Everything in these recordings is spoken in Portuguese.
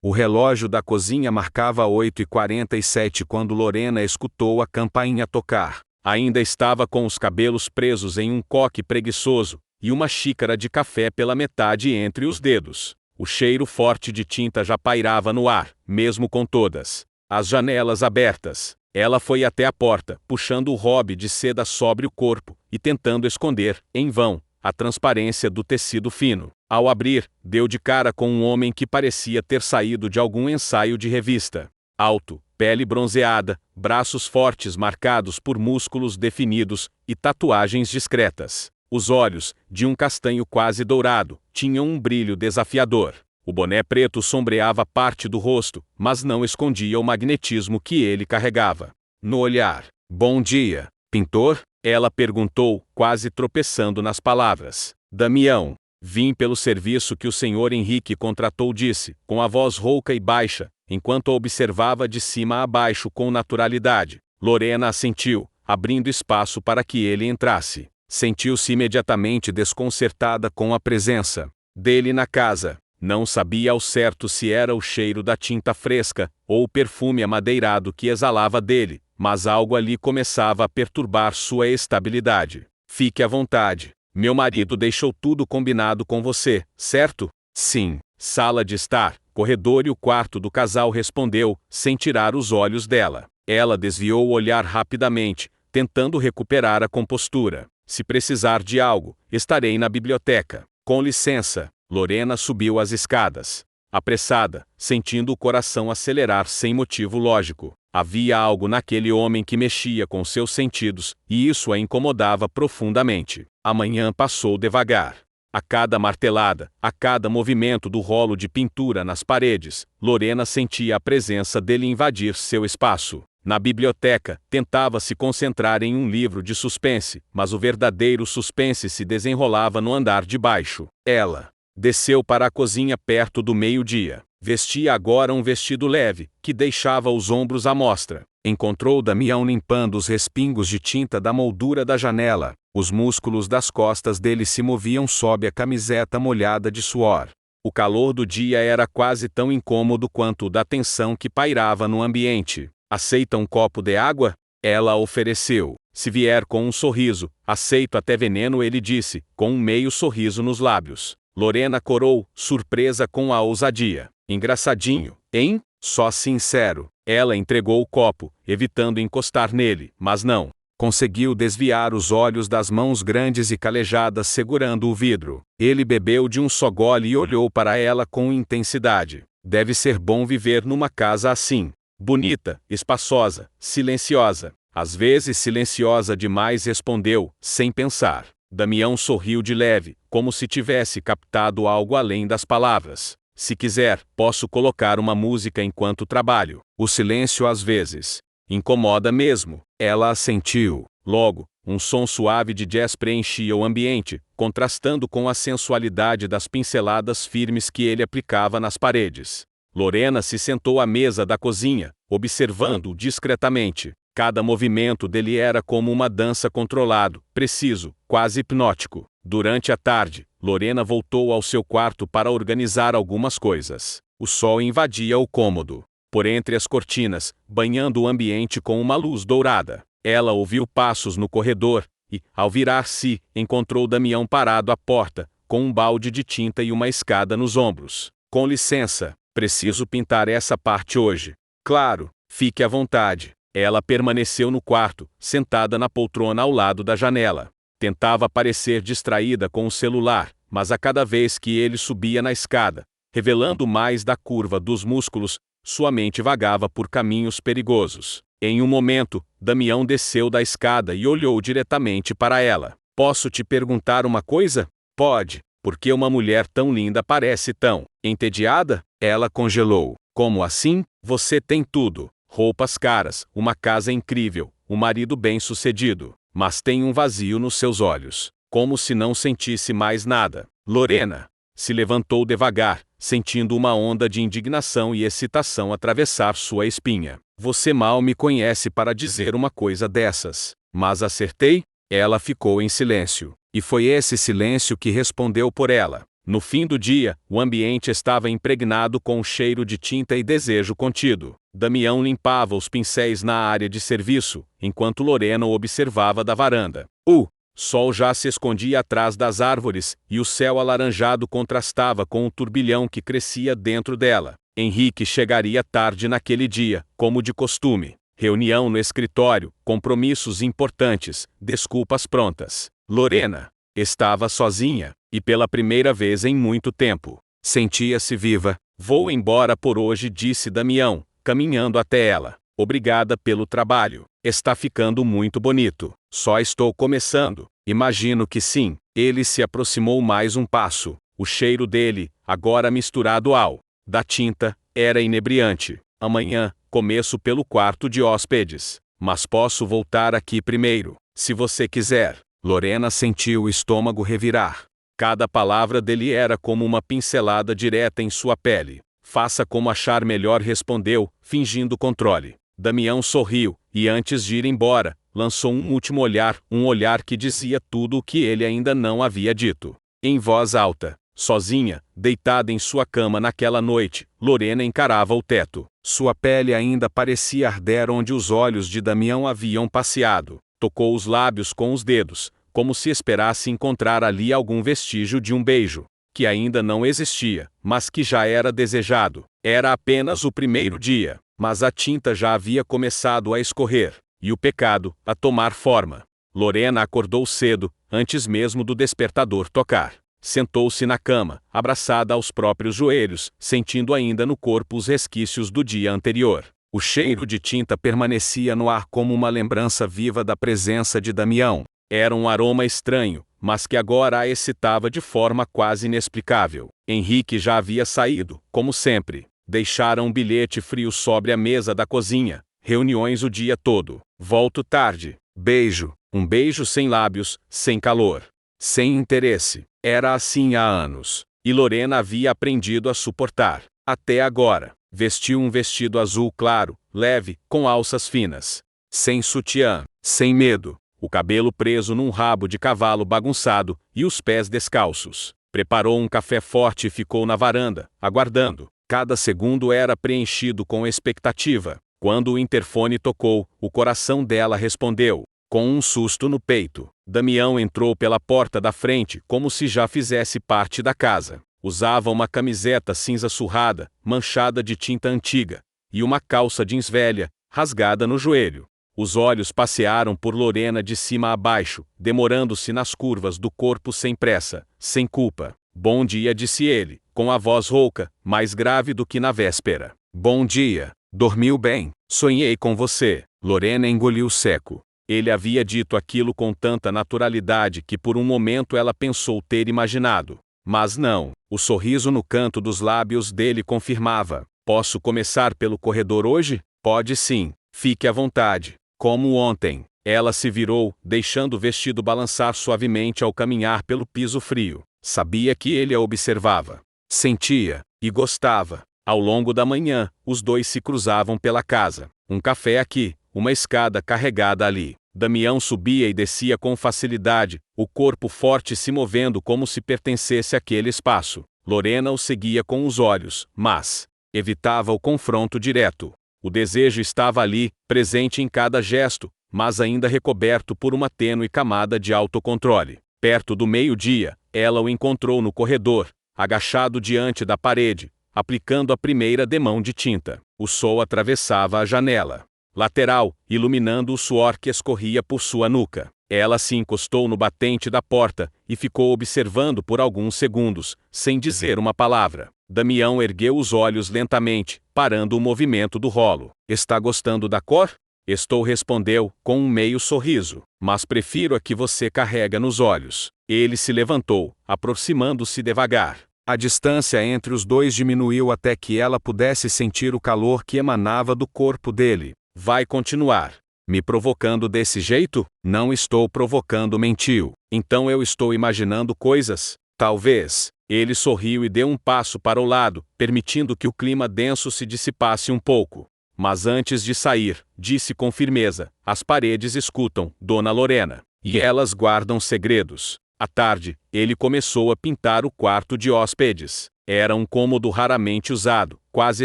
O relógio da cozinha marcava 8h47 quando Lorena escutou a campainha tocar. Ainda estava com os cabelos presos em um coque preguiçoso, e uma xícara de café pela metade entre os dedos. O cheiro forte de tinta já pairava no ar, mesmo com todas as janelas abertas. Ela foi até a porta, puxando o robe de seda sobre o corpo, e tentando esconder, em vão, a transparência do tecido fino. Ao abrir, deu de cara com um homem que parecia ter saído de algum ensaio de revista. Alto, pele bronzeada, braços fortes marcados por músculos definidos e tatuagens discretas. Os olhos, de um castanho quase dourado, tinham um brilho desafiador. O boné preto sombreava parte do rosto, mas não escondia o magnetismo que ele carregava no olhar. Bom dia, pintor? Ela perguntou, quase tropeçando nas palavras. Damião. Vim pelo serviço que o senhor Henrique contratou, disse, com a voz rouca e baixa, enquanto a observava de cima a baixo com naturalidade. Lorena assentiu, abrindo espaço para que ele entrasse. Sentiu-se imediatamente desconcertada com a presença dele na casa. Não sabia ao certo se era o cheiro da tinta fresca, ou o perfume amadeirado que exalava dele, mas algo ali começava a perturbar sua estabilidade. Fique à vontade. Meu marido deixou tudo combinado com você, certo? Sim. Sala de estar, corredor e o quarto do casal, respondeu, sem tirar os olhos dela. Ela desviou o olhar rapidamente, tentando recuperar a compostura. Se precisar de algo, estarei na biblioteca. Com licença. Lorena subiu as escadas, apressada, sentindo o coração acelerar sem motivo lógico. Havia algo naquele homem que mexia com seus sentidos, e isso a incomodava profundamente. A manhã passou devagar. A cada martelada, a cada movimento do rolo de pintura nas paredes, Lorena sentia a presença dele invadir seu espaço. Na biblioteca, tentava se concentrar em um livro de suspense, mas o verdadeiro suspense se desenrolava no andar de baixo. Ela desceu para a cozinha perto do meio-dia. Vestia agora um vestido leve, que deixava os ombros à mostra. Encontrou Damião limpando os respingos de tinta da moldura da janela. Os músculos das costas dele se moviam sob a camiseta molhada de suor. O calor do dia era quase tão incômodo quanto o da tensão que pairava no ambiente. Aceita um copo de água? Ela ofereceu. Se vier com um sorriso, aceito até veneno, ele disse, com um meio sorriso nos lábios. Lorena corou, surpresa com a ousadia. Engraçadinho, hein? Só sincero. Ela entregou o copo, evitando encostar nele, mas não conseguiu desviar os olhos das mãos grandes e calejadas segurando o vidro. Ele bebeu de um só gole e olhou para ela com intensidade. Deve ser bom viver numa casa assim. Bonita, espaçosa, silenciosa. Às vezes silenciosa demais, respondeu, sem pensar. Damião sorriu de leve, como se tivesse captado algo além das palavras. Se quiser, posso colocar uma música enquanto trabalho. O silêncio às vezes incomoda mesmo. Ela assentiu. Logo, um som suave de jazz preenchia o ambiente, contrastando com a sensualidade das pinceladas firmes que ele aplicava nas paredes. Lorena se sentou à mesa da cozinha, observando-o discretamente. Cada movimento dele era como uma dança controlado, preciso, quase hipnótico. Durante a tarde, Lorena voltou ao seu quarto para organizar algumas coisas. O sol invadia o cômodo, por entre as cortinas, banhando o ambiente com uma luz dourada. Ela ouviu passos no corredor e, ao virar-se, encontrou Damião parado à porta, com um balde de tinta e uma escada nos ombros. Com licença, preciso pintar essa parte hoje. Claro, fique à vontade. Ela permaneceu no quarto, sentada na poltrona ao lado da janela. Tentava parecer distraída com o celular, mas a cada vez que ele subia na escada, revelando mais da curva dos músculos, sua mente vagava por caminhos perigosos. Em um momento, Damião desceu da escada e olhou diretamente para ela. Posso te perguntar uma coisa? Pode. Por que uma mulher tão linda parece tão entediada? Ela congelou. Como assim? Você tem tudo. Roupas caras, uma casa incrível, um marido bem-sucedido, mas tem um vazio nos seus olhos, como se não sentisse mais nada. Lorena se levantou devagar, sentindo uma onda de indignação e excitação atravessar sua espinha. Você mal me conhece para dizer uma coisa dessas. Mas acertei? Ela ficou em silêncio, e foi esse silêncio que respondeu por ela. No fim do dia, o ambiente estava impregnado com o cheiro de tinta e desejo contido. Damião limpava os pincéis na área de serviço, enquanto Lorena o observava da varanda. O sol já se escondia atrás das árvores, e o céu alaranjado contrastava com o turbilhão que crescia dentro dela. Henrique chegaria tarde naquele dia, como de costume. Reunião no escritório, compromissos importantes, desculpas prontas. Lorena estava sozinha, e pela primeira vez em muito tempo. Sentia-se viva. Vou embora por hoje, disse Damião, caminhando até ela. Obrigada pelo trabalho. Está ficando muito bonito. Só estou começando. Imagino que sim. Ele se aproximou mais um passo. O cheiro dele, agora misturado ao da tinta, era inebriante. Amanhã, começo pelo quarto de hóspedes. Mas posso voltar aqui primeiro, se você quiser. Lorena sentiu o estômago revirar. Cada palavra dele era como uma pincelada direta em sua pele. Faça como achar melhor, respondeu, fingindo controle. Damião sorriu, e antes de ir embora, lançou um último olhar, um olhar que dizia tudo o que ele ainda não havia dito. Em voz alta, sozinha, deitada em sua cama naquela noite, Lorena encarava o teto. Sua pele ainda parecia arder onde os olhos de Damião haviam passeado. Tocou os lábios com os dedos, como se esperasse encontrar ali algum vestígio de um beijo, que ainda não existia, mas que já era desejado. Era apenas o primeiro dia, mas a tinta já havia começado a escorrer, e o pecado, a tomar forma. Lorena acordou cedo, antes mesmo do despertador tocar. Sentou-se na cama, abraçada aos próprios joelhos, sentindo ainda no corpo os resquícios do dia anterior. O cheiro de tinta permanecia no ar como uma lembrança viva da presença de Damião. Era um aroma estranho, mas que agora a excitava de forma quase inexplicável. Henrique já havia saído, como sempre. Deixaram um bilhete frio sobre a mesa da cozinha. Reuniões o dia todo. Volto tarde. Beijo. Um beijo sem lábios, sem calor, sem interesse. Era assim há anos. E Lorena havia aprendido a suportar. Até agora. Vestiu um vestido azul claro, leve, com alças finas. Sem sutiã. Sem medo. O cabelo preso num rabo de cavalo bagunçado, e os pés descalços. Preparou um café forte e ficou na varanda, aguardando. Cada segundo era preenchido com expectativa. Quando o interfone tocou, o coração dela respondeu, com um susto no peito. Damião entrou pela porta da frente como se já fizesse parte da casa. Usava uma camiseta cinza surrada, manchada de tinta antiga, e uma calça jeans velha, rasgada no joelho. Os olhos passearam por Lorena de cima a baixo, demorando-se nas curvas do corpo sem pressa, sem culpa. Bom dia, disse ele, com a voz rouca, mais grave do que na véspera. Bom dia. Dormiu bem? Sonhei com você. Lorena engoliu seco. Ele havia dito aquilo com tanta naturalidade que por um momento ela pensou ter imaginado. Mas não. O sorriso no canto dos lábios dele confirmava. Posso começar pelo corredor hoje? Pode sim. Fique à vontade. Como ontem. Ela se virou, deixando o vestido balançar suavemente ao caminhar pelo piso frio. Sabia que ele a observava. Sentia. E gostava. Ao longo da manhã, os dois se cruzavam pela casa. Um café aqui, uma escada carregada ali. Damião subia e descia com facilidade, o corpo forte se movendo como se pertencesse àquele espaço. Lorena o seguia com os olhos, mas evitava o confronto direto. O desejo estava ali, presente em cada gesto, mas ainda recoberto por uma tênue camada de autocontrole. Perto do meio-dia, ela o encontrou no corredor, agachado diante da parede, aplicando a primeira demão de tinta. O sol atravessava a janela lateral, iluminando o suor que escorria por sua nuca. Ela se encostou no batente da porta e ficou observando por alguns segundos, sem dizer uma palavra. Damião ergueu os olhos lentamente, parando o movimento do rolo. Está gostando da cor? Estou, respondeu, com um meio sorriso, mas prefiro a que você carrega nos olhos. Ele se levantou, aproximando-se devagar. A distância entre os dois diminuiu até que ela pudesse sentir o calor que emanava do corpo dele. Vai continuar me provocando desse jeito? Não estou provocando, mentiu. Então eu estou imaginando coisas? Talvez. Ele sorriu e deu um passo para o lado, permitindo que o clima denso se dissipasse um pouco. Mas antes de sair, disse com firmeza, as paredes escutam, Dona Lorena. E elas guardam segredos. À tarde, ele começou a pintar o quarto de hóspedes. Era um cômodo raramente usado, quase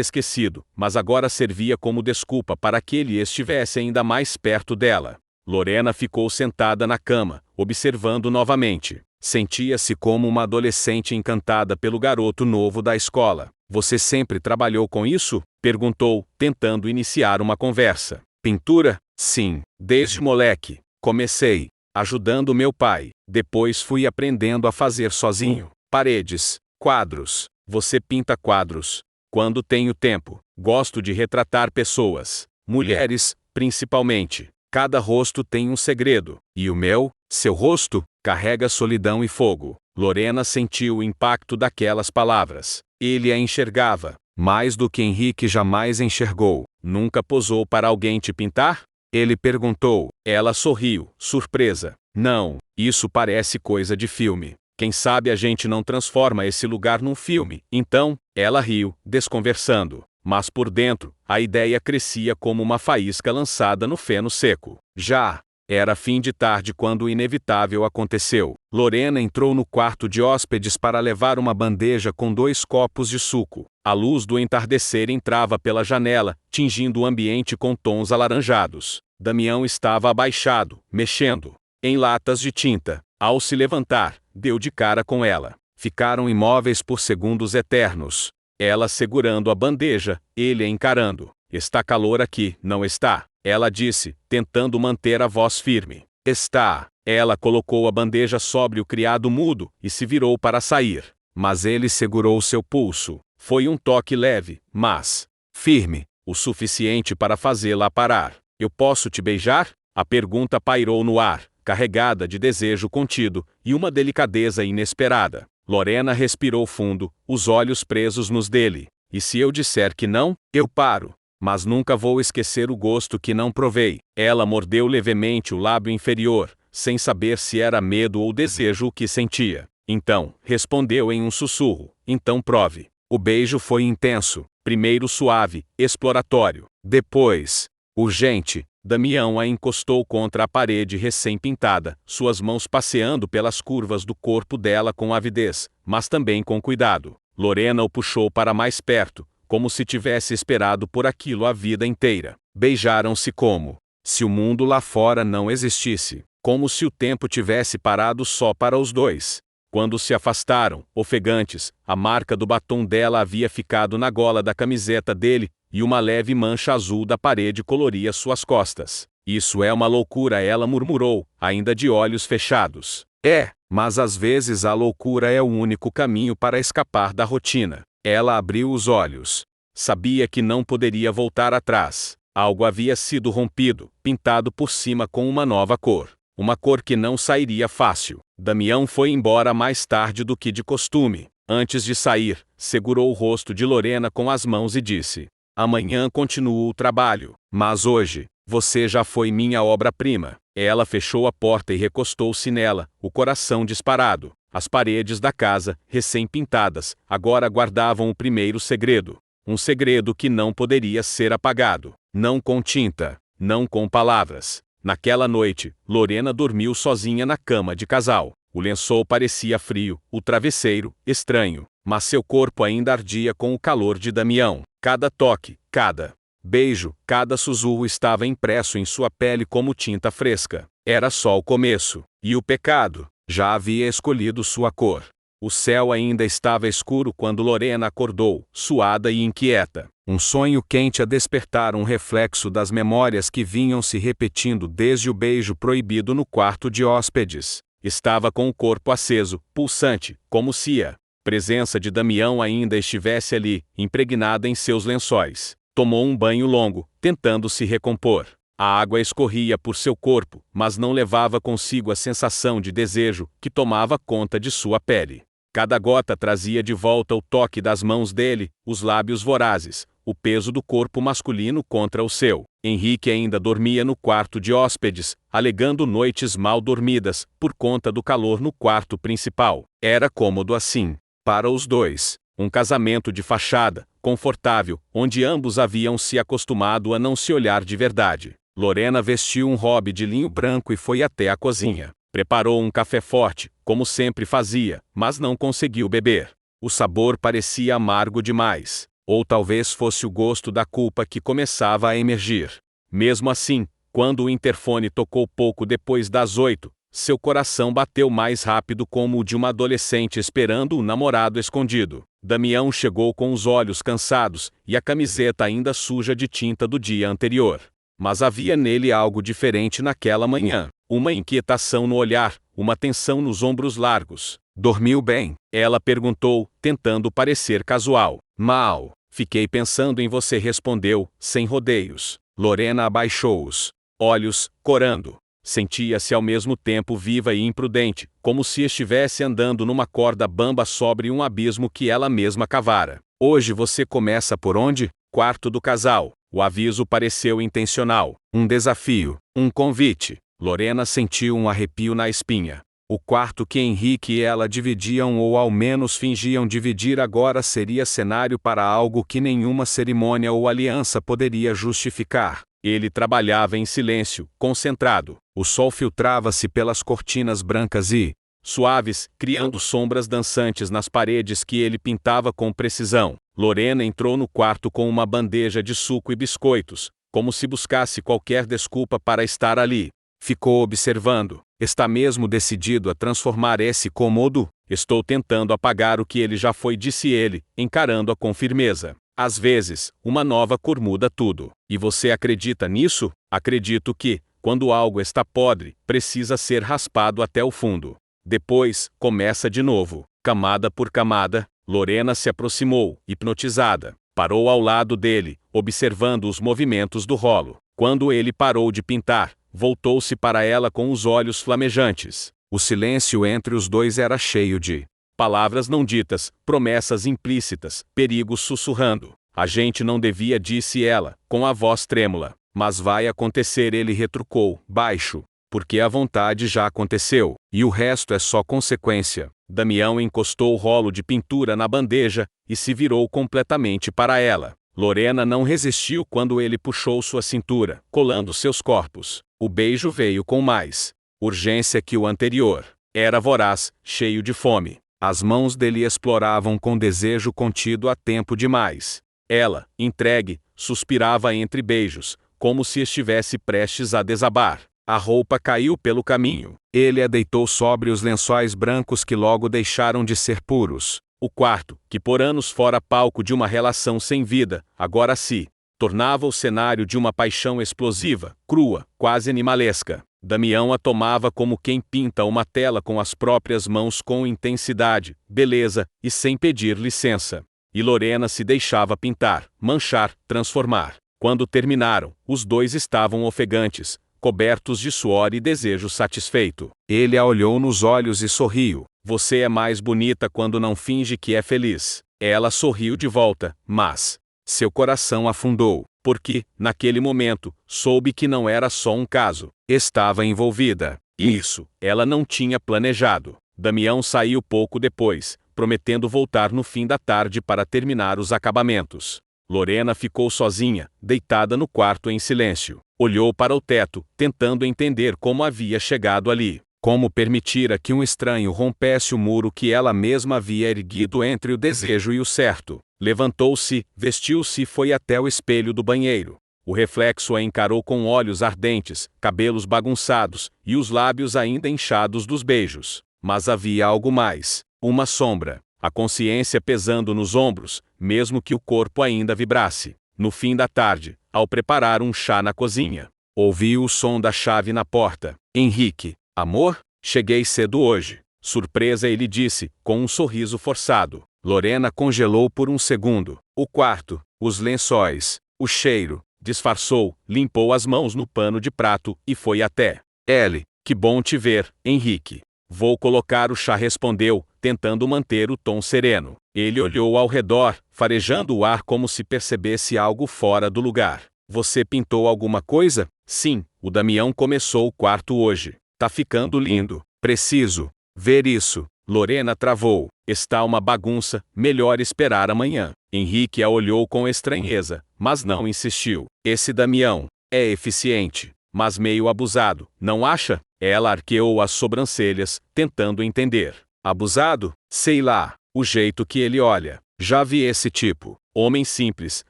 esquecido, mas agora servia como desculpa para que ele estivesse ainda mais perto dela. Lorena ficou sentada na cama, observando novamente. Sentia-se como uma adolescente encantada pelo garoto novo da escola. Você sempre trabalhou com isso? Perguntou, tentando iniciar uma conversa. Pintura? Sim, desde moleque. Comecei ajudando meu pai. Depois fui aprendendo a fazer sozinho. Paredes, quadros. Você pinta quadros? Quando tenho tempo. Gosto de retratar pessoas. Mulheres, principalmente. Cada rosto tem um segredo. E o meu? Seu rosto? Carrega solidão e fogo. Lorena sentiu o impacto daquelas palavras. Ele a enxergava, mais do que Henrique jamais enxergou. Nunca posou para alguém te pintar? Ele perguntou. Ela sorriu, surpresa. Não, isso parece coisa de filme. Quem sabe a gente não transforma esse lugar num filme. Então, ela riu, desconversando. Mas por dentro, a ideia crescia como uma faísca lançada no feno seco. Já era fim de tarde quando o inevitável aconteceu. Lorena entrou no quarto de hóspedes para levar uma bandeja com 2 copos de suco. A luz do entardecer entrava pela janela, tingindo o ambiente com tons alaranjados. Damião estava abaixado, mexendo em latas de tinta. Ao se levantar, deu de cara com ela. Ficaram imóveis por segundos eternos. Ela segurando a bandeja, ele a encarando. Está calor aqui, não está? Ela disse, tentando manter a voz firme. Está. Ela colocou a bandeja sobre o criado mudo e se virou para sair. Mas ele segurou seu pulso. Foi um toque leve, mas firme, o suficiente para fazê-la parar. Eu posso te beijar? A pergunta pairou no ar, carregada de desejo contido e uma delicadeza inesperada. Lorena respirou fundo, os olhos presos nos dele. E se eu disser que não, eu paro. Mas nunca vou esquecer o gosto que não provei. Ela mordeu levemente o lábio inferior, sem saber se era medo ou desejo o que sentia. Então, respondeu em um sussurro. Então prove. O beijo foi intenso. Primeiro suave, exploratório. Depois, urgente. Damião a encostou contra a parede recém-pintada, suas mãos passeando pelas curvas do corpo dela com avidez, mas também com cuidado. Lorena o puxou para mais perto, como se tivesse esperado por aquilo a vida inteira. Beijaram-se como se o mundo lá fora não existisse, como se o tempo tivesse parado só para os dois. Quando se afastaram, ofegantes, a marca do batom dela havia ficado na gola da camiseta dele, e uma leve mancha azul da parede coloria suas costas. Isso é uma loucura, ela murmurou, ainda de olhos fechados. É, mas às vezes a loucura é o único caminho para escapar da rotina. Ela abriu os olhos. Sabia que não poderia voltar atrás. Algo havia sido rompido, pintado por cima com uma nova cor. Uma cor que não sairia fácil. Damião foi embora mais tarde do que de costume. Antes de sair, segurou o rosto de Lorena com as mãos e disse: amanhã continuo o trabalho, mas hoje, você já foi minha obra-prima. Ela fechou a porta e recostou-se nela, o coração disparado. As paredes da casa, recém-pintadas, agora guardavam o primeiro segredo. Um segredo que não poderia ser apagado. Não com tinta, não com palavras. Naquela noite, Lorena dormiu sozinha na cama de casal. O lençol parecia frio, o travesseiro, estranho, mas seu corpo ainda ardia com o calor de Damião. Cada toque, cada beijo, cada sussurro estava impresso em sua pele como tinta fresca. Era só o começo. E o pecado já havia escolhido sua cor. O céu ainda estava escuro quando Lorena acordou, suada e inquieta. Um sonho quente a despertar, um reflexo das memórias que vinham se repetindo desde o beijo proibido no quarto de hóspedes. Estava com o corpo aceso, pulsante, como se a presença de Damião ainda estivesse ali, impregnada em seus lençóis. Tomou um banho longo, tentando se recompor. A água escorria por seu corpo, mas não levava consigo a sensação de desejo que tomava conta de sua pele. Cada gota trazia de volta o toque das mãos dele, os lábios vorazes, o peso do corpo masculino contra o seu. Henrique ainda dormia no quarto de hóspedes, alegando noites mal dormidas, por conta do calor no quarto principal. Era cômodo assim, para os dois. Um casamento de fachada, confortável, onde ambos haviam se acostumado a não se olhar de verdade. Lorena vestiu um robe de linho branco e foi até a cozinha. Preparou um café forte, como sempre fazia, mas não conseguiu beber. O sabor parecia amargo demais. Ou talvez fosse o gosto da culpa que começava a emergir. Mesmo assim, quando o interfone tocou pouco depois das 8, seu coração bateu mais rápido como o de uma adolescente esperando o namorado escondido. Damião chegou com os olhos cansados e a camiseta ainda suja de tinta do dia anterior. Mas havia nele algo diferente naquela manhã. Uma inquietação no olhar, uma tensão nos ombros largos. Dormiu bem? Ela perguntou, tentando parecer casual. Mal. Fiquei pensando em você, respondeu, sem rodeios. Lorena abaixou os olhos, corando. Sentia-se ao mesmo tempo viva e imprudente, como se estivesse andando numa corda bamba sobre um abismo que ela mesma cavara. Hoje você começa por onde? Quarto do casal. O aviso pareceu intencional. Um desafio. Um convite. Lorena sentiu um arrepio na espinha. O quarto que Henrique e ela dividiam ou ao menos fingiam dividir agora seria cenário para algo que nenhuma cerimônia ou aliança poderia justificar. Ele trabalhava em silêncio, concentrado. O sol filtrava-se pelas cortinas brancas e suaves, criando sombras dançantes nas paredes que ele pintava com precisão. Lorena entrou no quarto com uma bandeja de suco e biscoitos, como se buscasse qualquer desculpa para estar ali. Ficou observando. Está mesmo decidido a transformar esse cômodo? Estou tentando apagar o que ele já foi, disse ele, encarando-a com firmeza. Às vezes, uma nova cor muda tudo. E você acredita nisso? Acredito que, quando algo está podre, precisa ser raspado até o fundo. Depois, começa de novo. Camada por camada, Lorena se aproximou, hipnotizada. Parou ao lado dele, observando os movimentos do rolo. Quando ele parou de pintar, voltou-se para ela com os olhos flamejantes. O silêncio entre os dois era cheio de palavras não ditas, promessas implícitas, perigos sussurrando. A gente não devia, disse ela, com a voz trêmula. Mas vai acontecer, ele retrucou, baixo. Porque a vontade já aconteceu, e o resto é só consequência. Damião encostou o rolo de pintura na bandeja e se virou completamente para ela. Lorena não resistiu quando ele puxou sua cintura, colando seus corpos. O beijo veio com mais urgência que o anterior. Era voraz, cheio de fome. As mãos dele exploravam com desejo contido há tempo demais. Ela, entregue, suspirava entre beijos, como se estivesse prestes a desabar. A roupa caiu pelo caminho. Ele a deitou sobre os lençóis brancos que logo deixaram de ser puros. O quarto, que por anos fora palco de uma relação sem vida, agora se tornava o cenário de uma paixão explosiva, crua, quase animalesca. Damião a tomava como quem pinta uma tela com as próprias mãos com intensidade, beleza, e sem pedir licença. E Lorena se deixava pintar, manchar, transformar. Quando terminaram, os dois estavam ofegantes, cobertos de suor e desejo satisfeito. Ele a olhou nos olhos e sorriu. Você é mais bonita quando não finge que é feliz. Ela sorriu de volta, mas seu coração afundou, porque, naquele momento, soube que não era só um caso. Estava envolvida. E isso, ela não tinha planejado. Damião saiu pouco depois, prometendo voltar no fim da tarde para terminar os acabamentos. Lorena ficou sozinha, deitada no quarto em silêncio. Olhou para o teto, tentando entender como havia chegado ali. Como permitira que um estranho rompesse o muro que ela mesma havia erguido entre o desejo e o certo. Levantou-se, vestiu-se e foi até o espelho do banheiro. O reflexo a encarou com olhos ardentes, cabelos bagunçados, e os lábios ainda inchados dos beijos. Mas havia algo mais. Uma sombra. A consciência pesando nos ombros, mesmo que o corpo ainda vibrasse. No fim da tarde, ao preparar um chá na cozinha, ouviu o som da chave na porta. Henrique. Amor? Cheguei cedo hoje. Surpresa, ele disse, com um sorriso forçado. Lorena congelou por um segundo. O quarto, os lençóis, o cheiro. Disfarçou, limpou as mãos no pano de prato e foi até ele. Que bom te ver, Henrique. Vou colocar o chá, respondeu, tentando manter o tom sereno. Ele olhou ao redor, farejando o ar como se percebesse algo fora do lugar. Você pintou alguma coisa? Sim, o Damião começou o quarto hoje. Tá ficando lindo. Preciso ver isso. Lorena travou. Está uma bagunça, melhor esperar amanhã. Henrique a olhou com estranheza, mas não insistiu. Esse Damião é eficiente, mas meio abusado, não acha? Ela arqueou as sobrancelhas, tentando entender. Abusado? Sei lá, o jeito que ele olha. Já vi esse tipo. Homem simples,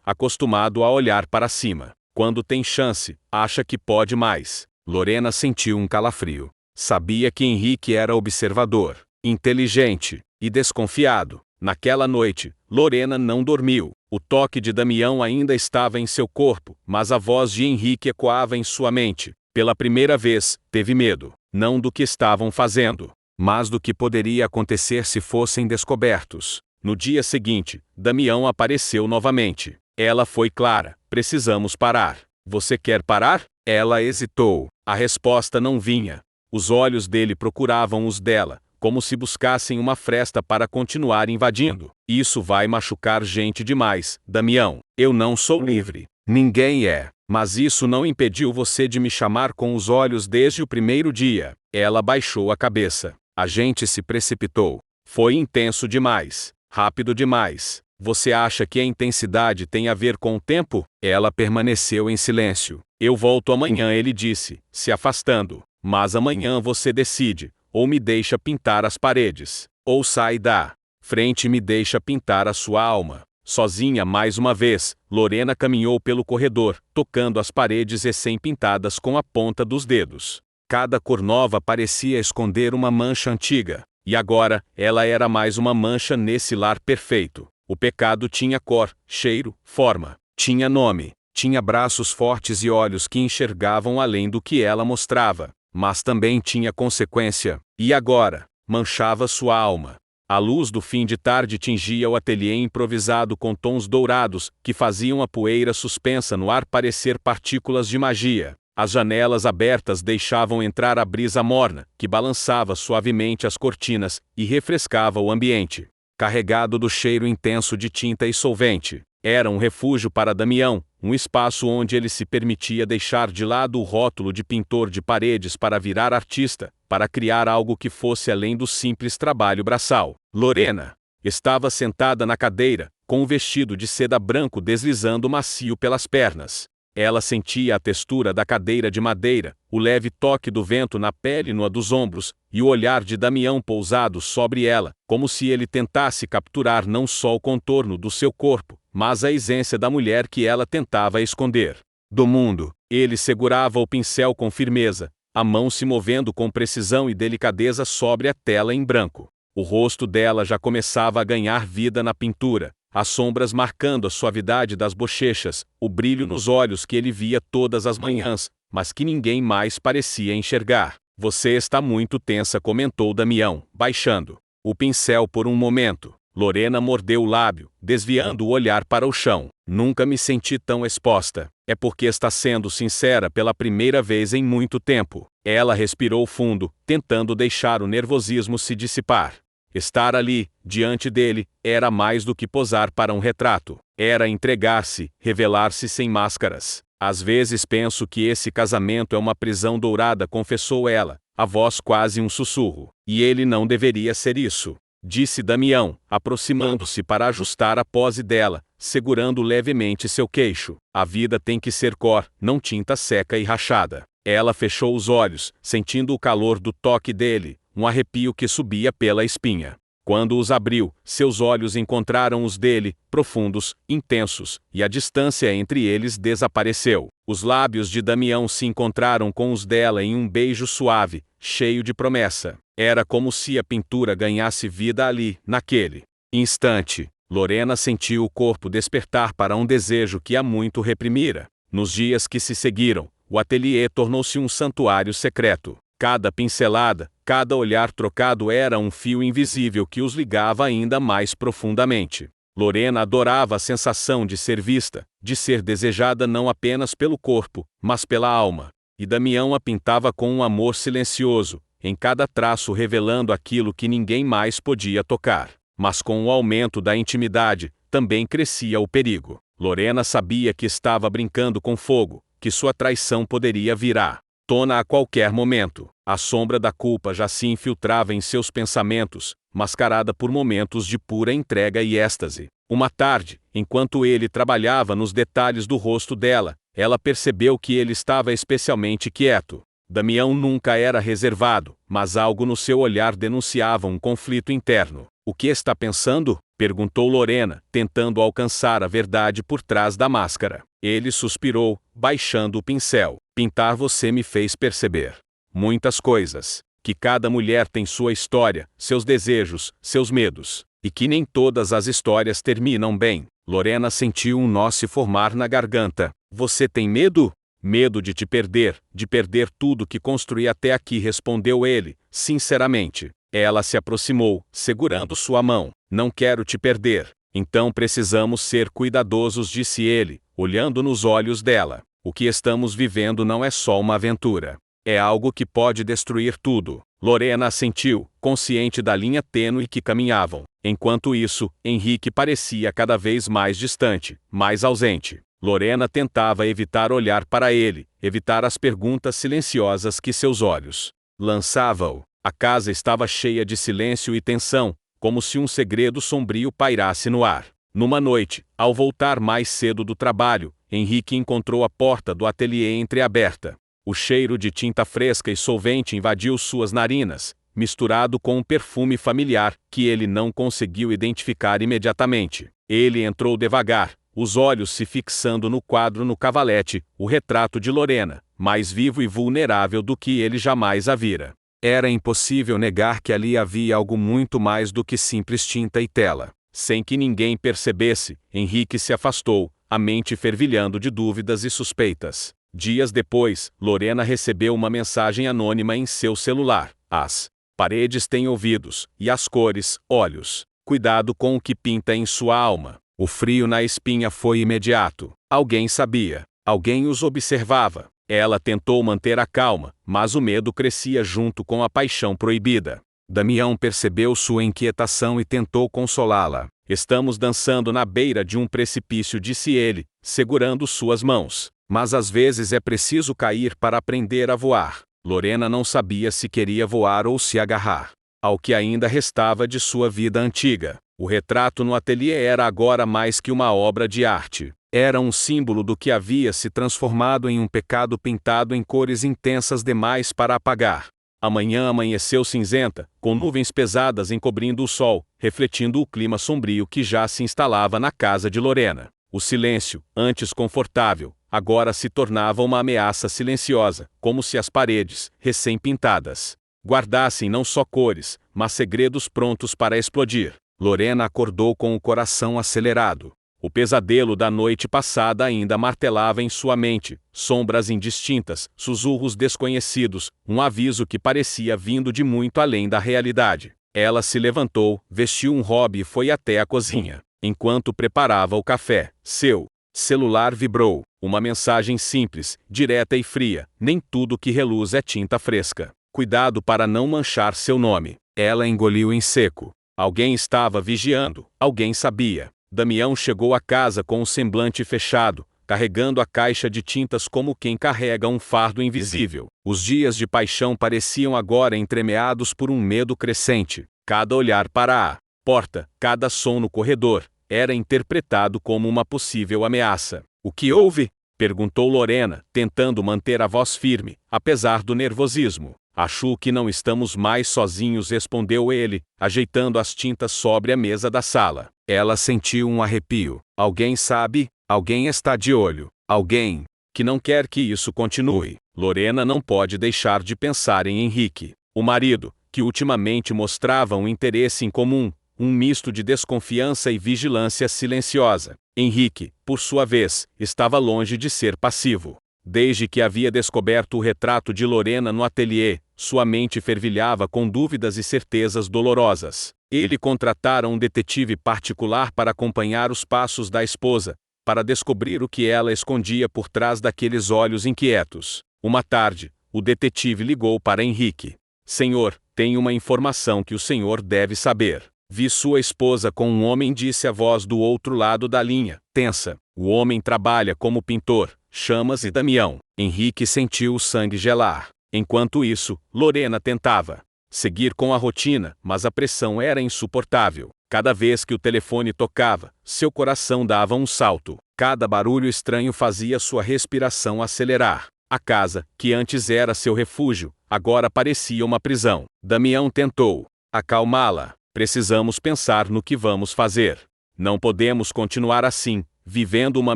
acostumado a olhar para cima. Quando tem chance, acha que pode mais. Lorena sentiu um calafrio. Sabia que Henrique era observador, inteligente e desconfiado. Naquela noite, Lorena não dormiu. O toque de Damião ainda estava em seu corpo, mas a voz de Henrique ecoava em sua mente. Pela primeira vez, teve medo, não do que estavam fazendo, mas do que poderia acontecer se fossem descobertos. No dia seguinte, Damião apareceu novamente. Ela foi clara: precisamos parar. Você quer parar? Ela hesitou. A resposta não vinha. Os olhos dele procuravam os dela, como se buscassem uma fresta para continuar invadindo. Isso vai machucar gente demais, Damião. Eu não sou livre. Ninguém é. Mas isso não impediu você de me chamar com os olhos desde o primeiro dia. Ela baixou a cabeça. A gente se precipitou. Foi intenso demais. Rápido demais. Você acha que a intensidade tem a ver com o tempo? Ela permaneceu em silêncio. Eu volto amanhã, ele disse, se afastando. Mas amanhã você decide. Ou me deixa pintar as paredes, ou sai da frente e me deixa pintar a sua alma. Sozinha mais uma vez, Lorena caminhou pelo corredor, tocando as paredes recém-pintadas com a ponta dos dedos. Cada cor nova parecia esconder uma mancha antiga, e agora, ela era mais uma mancha nesse lar perfeito. O pecado tinha cor, cheiro, forma, tinha nome, tinha braços fortes e olhos que enxergavam além do que ela mostrava. Mas também tinha consequência, e agora, manchava sua alma. A luz do fim de tarde tingia o ateliê improvisado com tons dourados, que faziam a poeira suspensa no ar parecer partículas de magia. As janelas abertas deixavam entrar a brisa morna, que balançava suavemente as cortinas, e refrescava o ambiente. Carregado do cheiro intenso de tinta e solvente, era um refúgio para Damião, um espaço onde ele se permitia deixar de lado o rótulo de pintor de paredes para virar artista, para criar algo que fosse além do simples trabalho braçal. Lorena estava sentada na cadeira, com um vestido de seda branco deslizando macio pelas pernas. Ela sentia a textura da cadeira de madeira, o leve toque do vento na pele nua dos ombros, e o olhar de Damião pousado sobre ela, como se ele tentasse capturar não só o contorno do seu corpo, mas a essência da mulher que ela tentava esconder do mundo. Ele segurava o pincel com firmeza, a mão se movendo com precisão e delicadeza sobre a tela em branco. O rosto dela já começava a ganhar vida na pintura, as sombras marcando a suavidade das bochechas, o brilho nos olhos que ele via todas as manhãs, mas que ninguém mais parecia enxergar. Você está muito tensa, comentou Damião, baixando o pincel por um momento. Lorena mordeu o lábio, desviando o olhar para o chão. Nunca me senti tão exposta. É porque está sendo sincera pela primeira vez em muito tempo. Ela respirou fundo, tentando deixar o nervosismo se dissipar. Estar ali, diante dele, era mais do que posar para um retrato. Era entregar-se, revelar-se sem máscaras. Às vezes penso que esse casamento é uma prisão dourada, confessou ela, a voz quase um sussurro. E ele não deveria ser isso, disse Damião, aproximando-se para ajustar a pose dela, segurando levemente seu queixo. A vida tem que ser cor, não tinta seca e rachada. Ela fechou os olhos, sentindo o calor do toque dele, um arrepio que subia pela espinha. Quando os abriu, seus olhos encontraram os dele, profundos, intensos, e a distância entre eles desapareceu. Os lábios de Damião se encontraram com os dela em um beijo suave, cheio de promessa. Era como se a pintura ganhasse vida ali, naquele instante. Lorena sentiu o corpo despertar para um desejo que há muito reprimira. Nos dias que se seguiram, o ateliê tornou-se um santuário secreto. Cada pincelada, cada olhar trocado era um fio invisível que os ligava ainda mais profundamente. Lorena adorava a sensação de ser vista, de ser desejada não apenas pelo corpo, mas pela alma. E Damião a pintava com um amor silencioso, em cada traço revelando aquilo que ninguém mais podia tocar. Mas com o aumento da intimidade, também crescia o perigo. Lorena sabia que estava brincando com fogo, que sua traição poderia virar tona a qualquer momento. A sombra da culpa já se infiltrava em seus pensamentos, mascarada por momentos de pura entrega e êxtase. Uma tarde, enquanto ele trabalhava nos detalhes do rosto dela, ela percebeu que ele estava especialmente quieto. Damião nunca era reservado, mas algo no seu olhar denunciava um conflito interno. O que está pensando? Perguntou Lorena, tentando alcançar a verdade por trás da máscara. Ele suspirou, baixando o pincel. Pintar você me fez perceber muitas coisas. Que cada mulher tem sua história, seus desejos, seus medos. E que nem todas as histórias terminam bem. Lorena sentiu um nó se formar na garganta. Você tem medo? Medo de te perder, de perder tudo que construí até aqui, respondeu ele, sinceramente. Ela se aproximou, segurando sua mão. Não quero te perder. Então precisamos ser cuidadosos, disse ele, olhando nos olhos dela. O que estamos vivendo não é só uma aventura. É algo que pode destruir tudo. Lorena assentiu, consciente da linha tênue que caminhavam. Enquanto isso, Henrique parecia cada vez mais distante, mais ausente. Lorena tentava evitar olhar para ele, evitar as perguntas silenciosas que seus olhos lançavam. A casa estava cheia de silêncio e tensão, como se um segredo sombrio pairasse no ar. Numa noite, ao voltar mais cedo do trabalho, Henrique encontrou a porta do ateliê entreaberta. O cheiro de tinta fresca e solvente invadiu suas narinas, misturado com um perfume familiar que ele não conseguiu identificar imediatamente. Ele entrou devagar, os olhos se fixando no quadro no cavalete, o retrato de Lorena, mais vivo e vulnerável do que ele jamais a vira. Era impossível negar que ali havia algo muito mais do que simples tinta e tela. Sem que ninguém percebesse, Henrique se afastou, a mente fervilhando de dúvidas e suspeitas. Dias depois, Lorena recebeu uma mensagem anônima em seu celular. As paredes têm ouvidos, e as cores, olhos. Cuidado com o que pinta em sua alma. O frio na espinha foi imediato. Alguém sabia. Alguém os observava. Ela tentou manter a calma, mas o medo crescia junto com a paixão proibida. Damião percebeu sua inquietação e tentou consolá-la. Estamos dançando na beira de um precipício, disse ele, segurando suas mãos. Mas às vezes é preciso cair para aprender a voar. Lorena não sabia se queria voar ou se agarrar ao que ainda restava de sua vida antiga. O retrato no ateliê era agora mais que uma obra de arte. Era um símbolo do que havia se transformado em um pecado pintado em cores intensas demais para apagar. A manhã amanheceu cinzenta, com nuvens pesadas encobrindo o sol, refletindo o clima sombrio que já se instalava na casa de Lorena. O silêncio, antes confortável, agora se tornava uma ameaça silenciosa, como se as paredes, recém-pintadas, guardassem não só cores, mas segredos prontos para explodir. Lorena acordou com o coração acelerado. O pesadelo da noite passada ainda martelava em sua mente, sombras indistintas, sussurros desconhecidos, um aviso que parecia vindo de muito além da realidade. Ela se levantou, vestiu um hobby e foi até a cozinha. Enquanto preparava o café, seu celular vibrou. Uma mensagem simples, direta e fria. Nem tudo que reluz é tinta fresca. Cuidado para não manchar seu nome. Ela engoliu em seco. Alguém estava vigiando. Alguém sabia. Damião chegou à casa com o semblante fechado, carregando a caixa de tintas como quem carrega um fardo invisível. Os dias de paixão pareciam agora entremeados por um medo crescente. Cada olhar para a porta, cada som no corredor, era interpretado como uma possível ameaça. O que houve? Perguntou Lorena, tentando manter a voz firme, apesar do nervosismo. Acho que não estamos mais sozinhos, respondeu ele, ajeitando as tintas sobre a mesa da sala. Ela sentiu um arrepio. Alguém sabe? Alguém está de olho. Alguém que não quer que isso continue. Lorena não pode deixar de pensar em Henrique, o marido, que ultimamente mostrava um interesse em comum, um misto de desconfiança e vigilância silenciosa. Henrique, por sua vez, estava longe de ser passivo. Desde que havia descoberto o retrato de Lorena no ateliê, sua mente fervilhava com dúvidas e certezas dolorosas. Ele contratara um detetive particular para acompanhar os passos da esposa, para descobrir o que ela escondia por trás daqueles olhos inquietos. Uma tarde, o detetive ligou para Henrique. Senhor, tenho uma informação que o senhor deve saber. Vi sua esposa com um homem, disse a voz do outro lado da linha, tensa. O homem trabalha como pintor, Chamas e Damião. Henrique sentiu o sangue gelar. Enquanto isso, Lorena tentava seguir com a rotina, mas a pressão era insuportável. Cada vez que o telefone tocava, seu coração dava um salto. Cada barulho estranho fazia sua respiração acelerar. A casa, que antes era seu refúgio, agora parecia uma prisão. Damião tentou acalmá-la. Precisamos pensar no que vamos fazer. Não podemos continuar assim, vivendo uma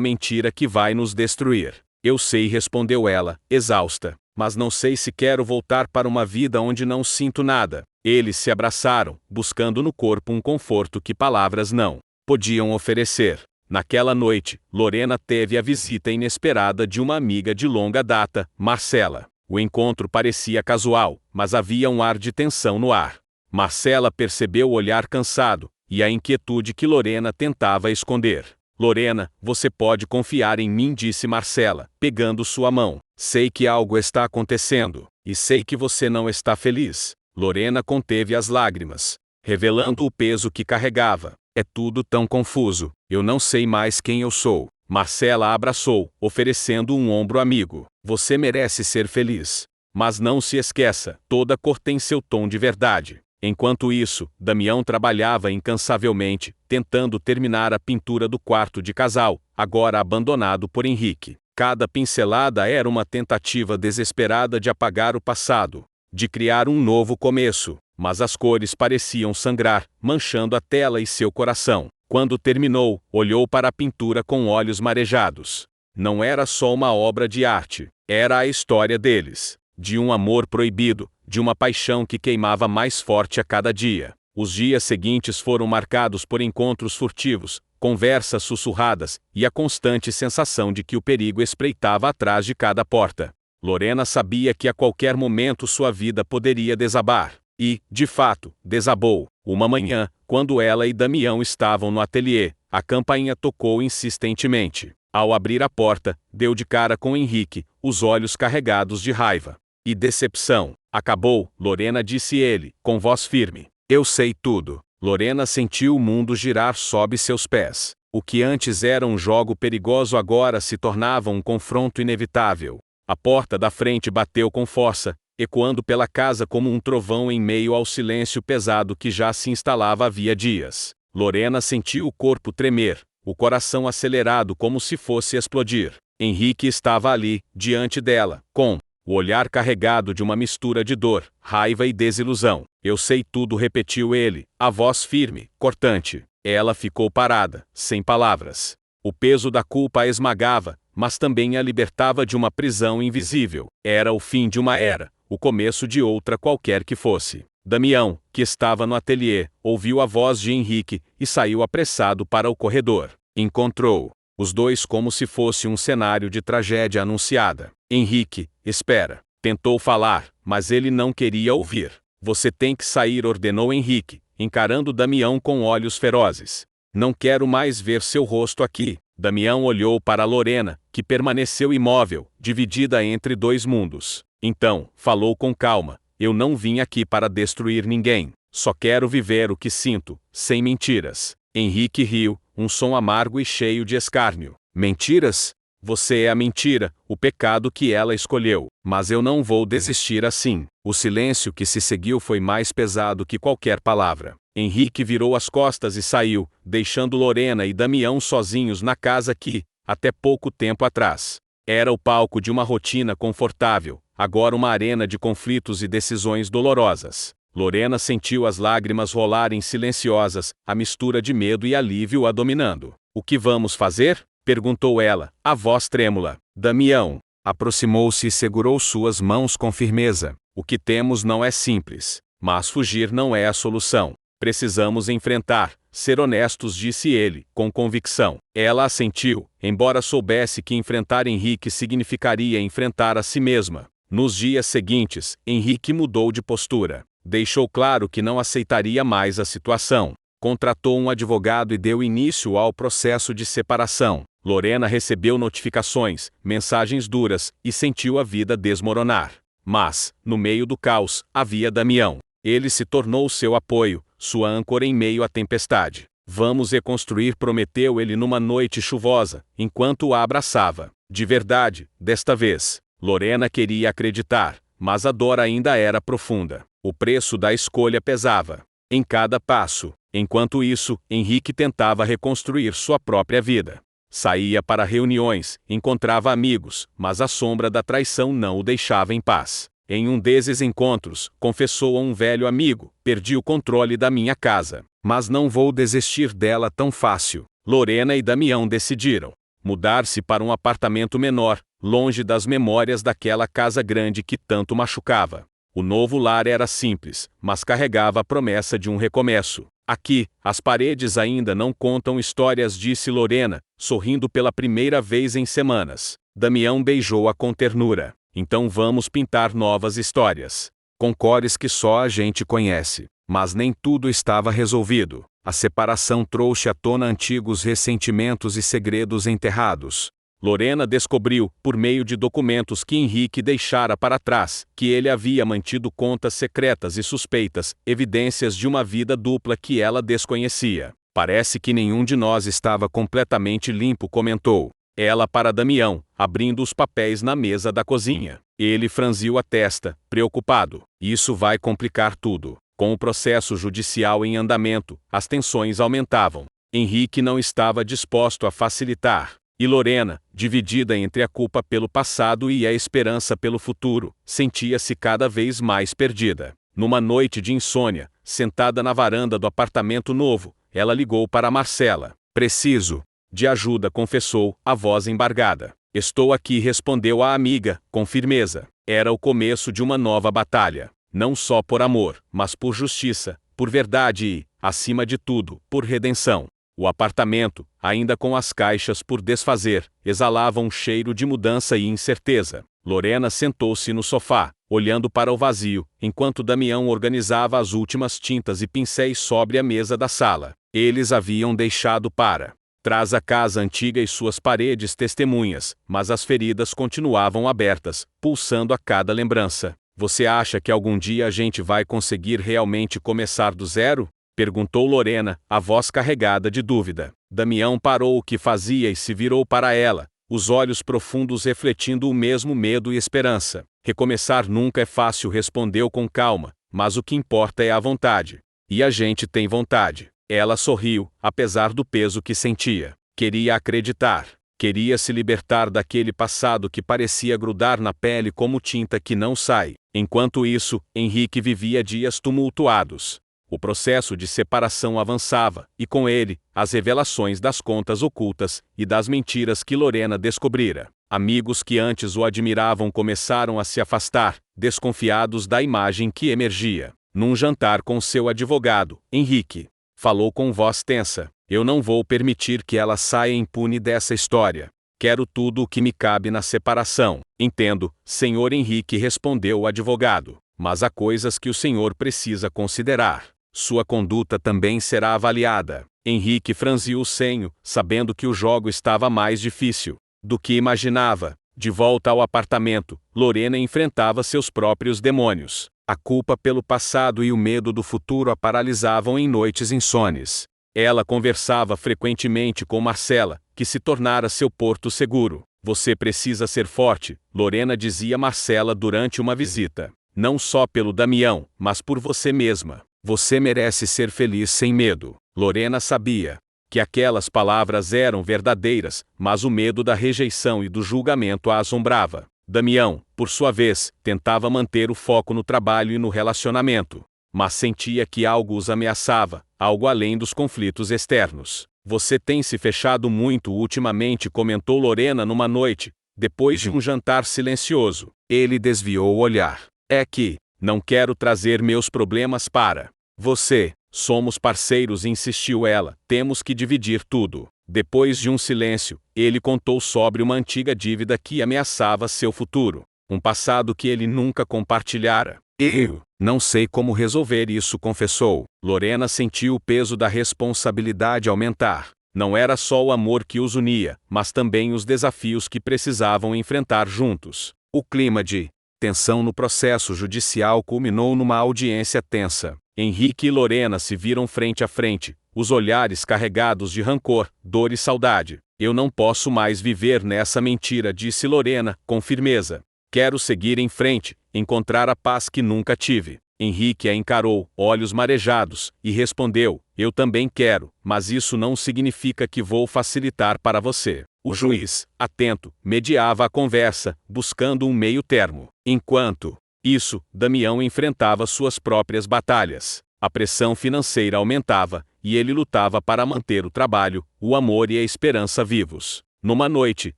mentira que vai nos destruir. Eu sei, respondeu ela, exausta, mas não sei se quero voltar para uma vida onde não sinto nada. Eles se abraçaram, buscando no corpo um conforto que palavras não podiam oferecer. Naquela noite, Lorena teve a visita inesperada de uma amiga de longa data, Marcela. O encontro parecia casual, mas havia um ar de tensão no ar. Marcela percebeu o olhar cansado e a inquietude que Lorena tentava esconder. Lorena, você pode confiar em mim, disse Marcela, pegando sua mão. Sei que algo está acontecendo, e sei que você não está feliz. Lorena conteve as lágrimas, revelando o peso que carregava. É tudo tão confuso, eu não sei mais quem eu sou. Marcela a abraçou, oferecendo um ombro amigo. Você merece ser feliz. Mas não se esqueça, toda cor tem seu tom de verdade. Enquanto isso, Damião trabalhava incansavelmente, tentando terminar a pintura do quarto de casal, agora abandonado por Henrique. Cada pincelada era uma tentativa desesperada de apagar o passado, de criar um novo começo, mas as cores pareciam sangrar, manchando a tela e seu coração. Quando terminou, olhou para a pintura com olhos marejados. Não era só uma obra de arte, era a história deles, de um amor proibido, de uma paixão que queimava mais forte a cada dia. Os dias seguintes foram marcados por encontros furtivos, conversas sussurradas e a constante sensação de que o perigo espreitava atrás de cada porta. Lorena sabia que a qualquer momento sua vida poderia desabar. E, de fato, desabou. Uma manhã, quando ela e Damião estavam no ateliê, a campainha tocou insistentemente. Ao abrir a porta, deu de cara com Henrique, os olhos carregados de raiva e decepção. Acabou, Lorena, disse ele, com voz firme. Eu sei tudo. Lorena sentiu o mundo girar sob seus pés. O que antes era um jogo perigoso agora se tornava um confronto inevitável. A porta da frente bateu com força, ecoando pela casa como um trovão em meio ao silêncio pesado que já se instalava havia dias. Lorena sentiu o corpo tremer, o coração acelerado como se fosse explodir. Henrique estava ali, diante dela, com o olhar carregado de uma mistura de dor, raiva e desilusão. Eu sei tudo, repetiu ele, a voz firme, cortante. Ela ficou parada, sem palavras. O peso da culpa a esmagava, mas também a libertava de uma prisão invisível. Era o fim de uma era, o começo de outra qualquer que fosse. Damião, que estava no ateliê, ouviu a voz de Henrique e saiu apressado para o corredor. Encontrou os dois como se fosse um cenário de tragédia anunciada. Henrique, espera. Tentou falar, mas ele não queria ouvir. Você tem que sair, ordenou Henrique, encarando Damião com olhos ferozes. Não quero mais ver seu rosto aqui. Damião olhou para Lorena, que permaneceu imóvel, dividida entre dois mundos. Então, falou com calma. Eu não vim aqui para destruir ninguém. Só quero viver o que sinto, sem mentiras. Henrique riu, um som amargo e cheio de escárnio. Mentiras? Você é a mentira, o pecado que ela escolheu. Mas eu não vou desistir assim. O silêncio que se seguiu foi mais pesado que qualquer palavra. Henrique virou as costas e saiu, deixando Lorena e Damião sozinhos na casa que, até pouco tempo atrás, era o palco de uma rotina confortável, agora uma arena de conflitos e decisões dolorosas. Lorena sentiu as lágrimas rolarem silenciosas, a mistura de medo e alívio a dominando. O que vamos fazer? Perguntou ela, a voz trêmula. Damião aproximou-se e segurou suas mãos com firmeza. O que temos não é simples, mas fugir não é a solução. Precisamos enfrentar, ser honestos, disse ele, com convicção. Ela assentiu, embora soubesse que enfrentar Henrique significaria enfrentar a si mesma. Nos dias seguintes, Henrique mudou de postura. Deixou claro que não aceitaria mais a situação. Contratou um advogado e deu início ao processo de separação. Lorena recebeu notificações, mensagens duras, e sentiu a vida desmoronar. Mas, no meio do caos, havia Damião. Ele se tornou seu apoio, sua âncora em meio à tempestade. Vamos reconstruir, prometeu ele numa noite chuvosa, enquanto a abraçava. De verdade, desta vez. Lorena queria acreditar, mas a dor ainda era profunda. O preço da escolha pesava em cada passo. Enquanto isso, Henrique tentava reconstruir sua própria vida. Saía para reuniões, encontrava amigos, mas a sombra da traição não o deixava em paz. Em um desses encontros, confessou a um velho amigo: perdi o controle da minha casa, mas não vou desistir dela tão fácil. Lorena e Damião decidiram mudar-se para um apartamento menor, longe das memórias daquela casa grande que tanto machucava. O novo lar era simples, mas carregava a promessa de um recomeço. Aqui, as paredes ainda não contam histórias, disse Lorena, sorrindo pela primeira vez em semanas. Damião beijou-a com ternura. Então vamos pintar novas histórias, com cores que só a gente conhece. Mas nem tudo estava resolvido. A separação trouxe à tona antigos ressentimentos e segredos enterrados. Lorena descobriu, por meio de documentos que Henrique deixara para trás, que ele havia mantido contas secretas e suspeitas, evidências de uma vida dupla que ela desconhecia. Parece que nenhum de nós estava completamente limpo, comentou ela para Damião, abrindo os papéis na mesa da cozinha. Ele franziu a testa, preocupado. Isso vai complicar tudo. Com o processo judicial em andamento, as tensões aumentavam. Henrique não estava disposto a facilitar. E Lorena, dividida entre a culpa pelo passado e a esperança pelo futuro, sentia-se cada vez mais perdida. Numa noite de insônia, sentada na varanda do apartamento novo, ela ligou para Marcela. Preciso de ajuda, confessou, a voz embargada. Estou aqui, respondeu a amiga, com firmeza. Era o começo de uma nova batalha. Não só por amor, mas por justiça, por verdade e, acima de tudo, por redenção. O apartamento, ainda com as caixas por desfazer, exalava um cheiro de mudança e incerteza. Lorena sentou-se no sofá, olhando para o vazio, enquanto Damião organizava as últimas tintas e pincéis sobre a mesa da sala. Eles haviam deixado para trás a casa antiga e suas paredes testemunhas, mas as feridas continuavam abertas, pulsando a cada lembrança. Você acha que algum dia a gente vai conseguir realmente começar do zero? Perguntou Lorena, a voz carregada de dúvida. Damião parou o que fazia e se virou para ela, os olhos profundos refletindo o mesmo medo e esperança. Recomeçar nunca é fácil, respondeu com calma, mas o que importa é a vontade. E a gente tem vontade. Ela sorriu, apesar do peso que sentia. Queria acreditar. Queria se libertar daquele passado que parecia grudar na pele como tinta que não sai. Enquanto isso, Henrique vivia dias tumultuados. O processo de separação avançava, e com ele, as revelações das contas ocultas e das mentiras que Lorena descobrira. Amigos que antes o admiravam começaram a se afastar, desconfiados da imagem que emergia. Num jantar com seu advogado, Henrique falou com voz tensa: eu não vou permitir que ela saia impune dessa história. Quero tudo o que me cabe na separação. Entendo, senhor Henrique, respondeu o advogado. Mas há coisas que o senhor precisa considerar. Sua conduta também será avaliada. Henrique franziu o senho, sabendo que o jogo estava mais difícil do que imaginava. De volta ao apartamento, Lorena enfrentava seus próprios demônios. A culpa pelo passado e o medo do futuro a paralisavam em noites insones. Ela conversava frequentemente com Marcela, que se tornara seu porto seguro. Você precisa ser forte, Lorena dizia a Marcela durante uma visita. Não só pelo Damião, mas por você mesma. Você merece ser feliz sem medo. Lorena sabia que aquelas palavras eram verdadeiras, mas o medo da rejeição e do julgamento a assombrava. Damião, por sua vez, tentava manter o foco no trabalho e no relacionamento, mas sentia que algo os ameaçava, algo além dos conflitos externos. Você tem se fechado muito ultimamente, comentou Lorena numa noite, depois de um jantar silencioso. Ele desviou o olhar. É que não quero trazer meus problemas para você. Somos parceiros, insistiu ela. Temos que dividir tudo. Depois de um silêncio, ele contou sobre uma antiga dívida que ameaçava seu futuro. Um passado que ele nunca compartilhara. Eu não sei como resolver isso, confessou. Lorena sentiu o peso da responsabilidade aumentar. Não era só o amor que os unia, mas também os desafios que precisavam enfrentar juntos. O clima de tensão no processo judicial culminou numa audiência tensa. Henrique e Lorena se viram frente a frente, os olhares carregados de rancor, dor e saudade. Eu não posso mais viver nessa mentira, disse Lorena, com firmeza. Quero seguir em frente, encontrar a paz que nunca tive. Henrique a encarou, olhos marejados, e respondeu: eu também quero, mas isso não significa que vou facilitar para você. O juiz, atento, mediava a conversa, buscando um meio termo. Enquanto isso, Damião enfrentava suas próprias batalhas. A pressão financeira aumentava, e ele lutava para manter o trabalho, o amor e a esperança vivos. Numa noite,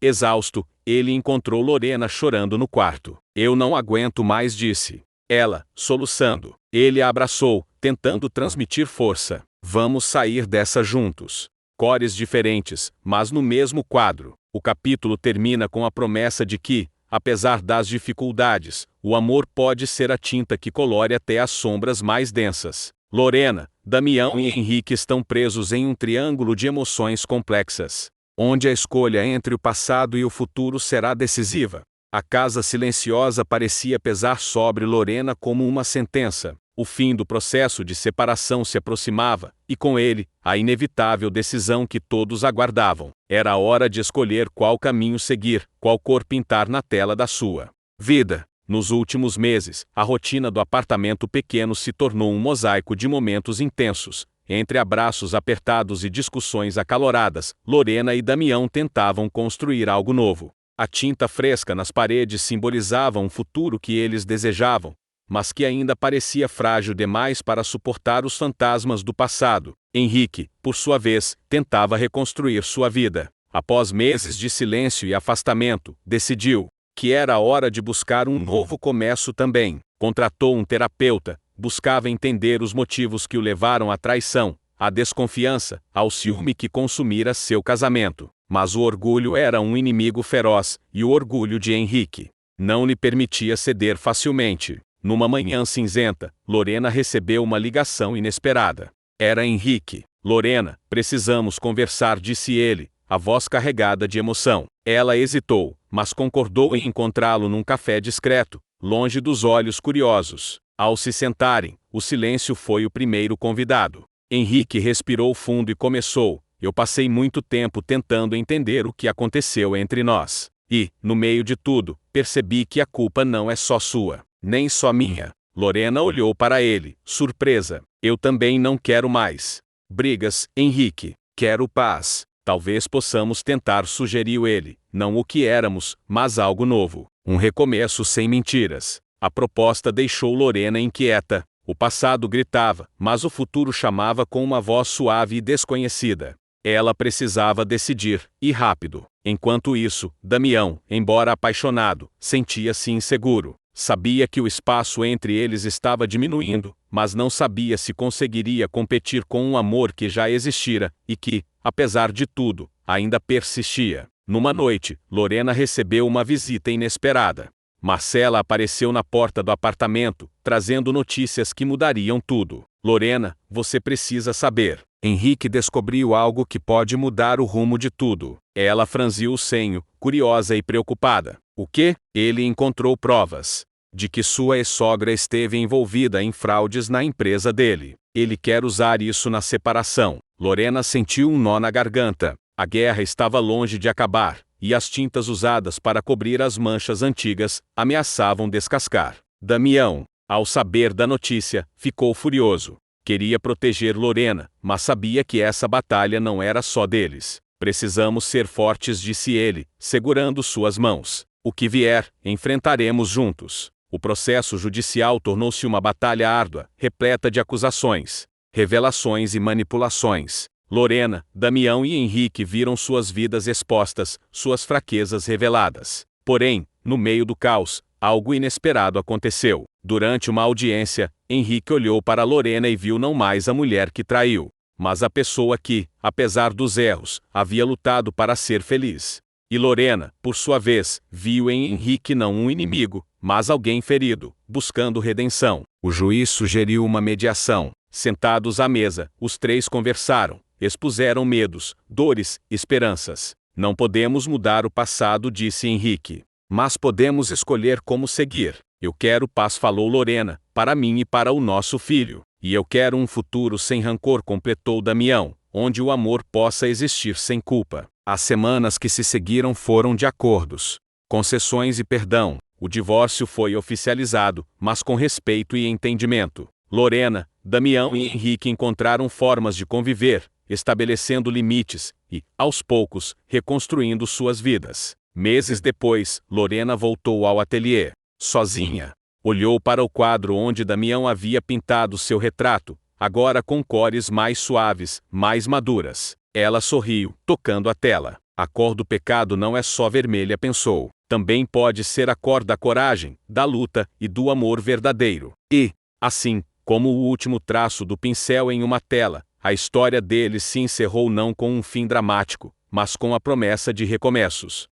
exausto, ele encontrou Lorena chorando no quarto. Eu não aguento mais, disse ela, soluçando. Ele a abraçou, tentando transmitir força. Vamos sair dessa juntos. Cores diferentes, mas no mesmo quadro. O capítulo termina com a promessa de que, apesar das dificuldades, o amor pode ser a tinta que colore até as sombras mais densas. Lorena, Damião e Henrique estão presos em um triângulo de emoções complexas, onde a escolha entre o passado e o futuro será decisiva. A casa silenciosa parecia pesar sobre Lorena como uma sentença. O fim do processo de separação se aproximava, e com ele, a inevitável decisão que todos aguardavam. Era a hora de escolher qual caminho seguir, qual cor pintar na tela da sua vida. Nos últimos meses, a rotina do apartamento pequeno se tornou um mosaico de momentos intensos. Entre abraços apertados e discussões acaloradas, Lorena e Damião tentavam construir algo novo. A tinta fresca nas paredes simbolizava um futuro que eles desejavam, mas que ainda parecia frágil demais para suportar os fantasmas do passado. Henrique, por sua vez, tentava reconstruir sua vida. Após meses de silêncio e afastamento, decidiu que era a hora de buscar um novo começo também. Contratou um terapeuta, buscava entender os motivos que o levaram à traição, à desconfiança, ao ciúme que consumira seu casamento. Mas o orgulho era um inimigo feroz, e o orgulho de Henrique não lhe permitia ceder facilmente. Numa manhã cinzenta, Lorena recebeu uma ligação inesperada. Era Henrique. Lorena, precisamos conversar, disse ele, a voz carregada de emoção. Ela hesitou, mas concordou em encontrá-lo num café discreto, longe dos olhos curiosos. Ao se sentarem, o silêncio foi o primeiro convidado. Henrique respirou fundo e começou: eu passei muito tempo tentando entender o que aconteceu entre nós. E, no meio de tudo, percebi que a culpa não é só sua, nem só minha. Lorena olhou para ele, surpresa. Eu também não quero mais brigas, Henrique. Quero paz. Talvez possamos tentar, sugeriu ele. Não o que éramos, mas algo novo. Um recomeço sem mentiras. A proposta deixou Lorena inquieta. O passado gritava, mas o futuro chamava com uma voz suave e desconhecida. Ela precisava decidir, e rápido. Enquanto isso, Damião, embora apaixonado, sentia-se inseguro. Sabia que o espaço entre eles estava diminuindo, mas não sabia se conseguiria competir com um amor que já existira, e que, apesar de tudo, ainda persistia. Numa noite, Lorena recebeu uma visita inesperada. Marcela apareceu na porta do apartamento, trazendo notícias que mudariam tudo. Lorena, você precisa saber. Henrique descobriu algo que pode mudar o rumo de tudo. Ela franziu o senho, curiosa e preocupada. O quê? Ele encontrou provas de que sua ex-sogra esteve envolvida em fraudes na empresa dele. Ele quer usar isso na separação. Lorena sentiu um nó na garganta. A guerra estava longe de acabar, e as tintas usadas para cobrir as manchas antigas ameaçavam descascar. Damião, ao saber da notícia, ficou furioso. Queria proteger Lorena, mas sabia que essa batalha não era só deles. Precisamos ser fortes, disse ele, segurando suas mãos. O que vier, enfrentaremos juntos. O processo judicial tornou-se uma batalha árdua, repleta de acusações, revelações e manipulações. Lorena, Damião e Henrique viram suas vidas expostas, suas fraquezas reveladas. Porém, no meio do caos, algo inesperado aconteceu. Durante uma audiência, Henrique olhou para Lorena e viu não mais a mulher que traiu, mas a pessoa que, apesar dos erros, havia lutado para ser feliz. E Lorena, por sua vez, viu em Henrique não um inimigo, mas alguém ferido, buscando redenção. O juiz sugeriu uma mediação. Sentados à mesa, os três conversaram, expuseram medos, dores, esperanças. Não podemos mudar o passado, disse Henrique, mas podemos escolher como seguir. Eu quero paz, falou Lorena, para mim e para o nosso filho. E eu quero um futuro sem rancor, completou Damião, onde o amor possa existir sem culpa. As semanas que se seguiram foram de acordos, concessões e perdão. O divórcio foi oficializado, mas com respeito e entendimento. Lorena, Damião e Henrique encontraram formas de conviver, estabelecendo limites e, aos poucos, reconstruindo suas vidas. Meses depois, Lorena voltou ao ateliê, sozinha. Olhou para o quadro onde Damião havia pintado seu retrato, agora com cores mais suaves, mais maduras. Ela sorriu, tocando a tela. A cor do pecado não é só vermelha, pensou. Também pode ser a cor da coragem, da luta e do amor verdadeiro. E, assim, como o último traço do pincel em uma tela, a história deles se encerrou não com um fim dramático, mas com a promessa de recomeços.